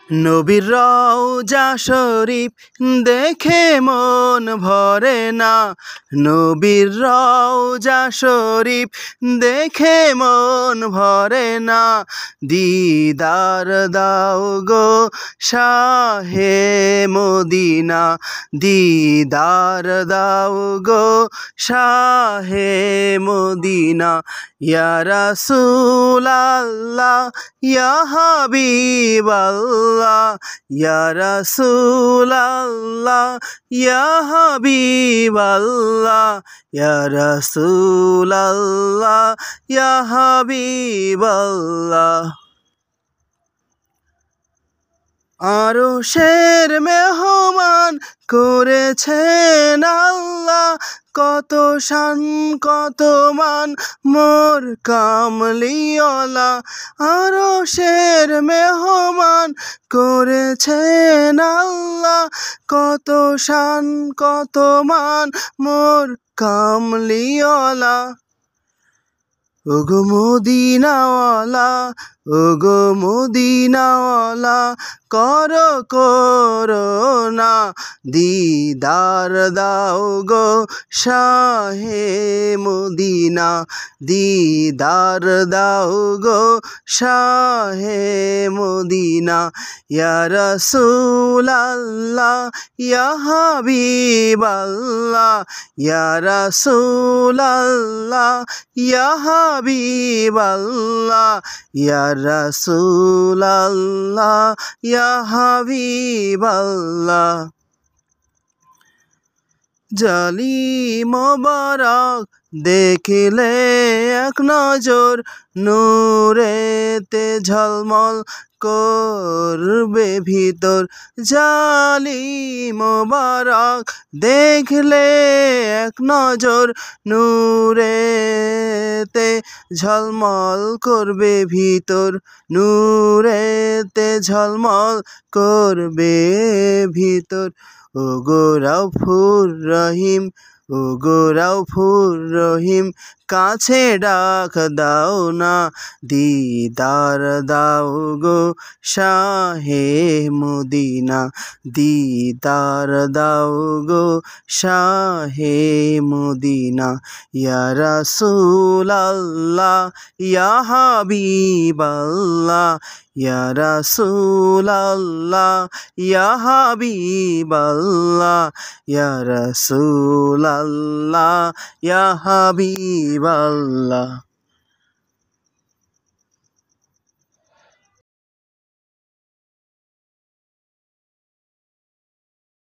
নবীর রওজা শরীফ দেখে মন ভরে না। নবীর রওজা শরীফ দেখে মন ভরে না। দিদার দাও গো শাহে মদিনা, দিদার দাও গো শাহে মদিনা। ইয়া রাসূলাল্লাহ ইয়া হাবিবাল্লাহ, ইয়া রাসূলাল্লাহ ইয়া হাবিবাল্লাহ, ইয়া রাসূলাল্লাহ ইয়া হাবিবাল্লাহ। আরশের মেহমান করেছেন আল্লাহ, কত শান কত মান মোর কামলিওয়ালা। আরশের মেহমান করেছেন আল্লাহ, কত শান কত মান মোর কামলিওয়ালা। ওগো মদিনাওয়ালা, ওগো মদিনাওয়ালা, করো করুণা। দিদার দাও গো শাহে মদিনা, দিদার দাও গো শাহে মদিনা। ইয়া রাসূলাল্লাহ ইয়া হাবিবাল্লাহ, ইয়া রাসূলাল্লাহ ইয়া হাবিবাল্লাহ, ইয়া রাসূলাল্লাহ ইয়া হাবিবাল্লাহ। জালি মোবারক দেখিলে এক নজর, নূরেতে ঝলমল করবে ভিতর। জালি মোবারক দেখলে এক নজর, নূরেতে ঝলমল করবে ভিতর, নূরেতে ঝলমল করবে ভিতর। ওগো রাউফুর রহিম, ওগো রাউফুর রহিম, কাছে ডাক দাও না। দিদার দাও গো শাহে মদিনা, দিদার দাও গো শাহে মদিনা। ইয়া রাসূলাল্লাহ ইয়া হাবিবাল্লাহ, ইয়া রাসূলাল্লাহ ইয়া হাবিবাল্লাহ, ইয়া রাসূলাল্লাহ ইয়া হাবিবাল্লাহ।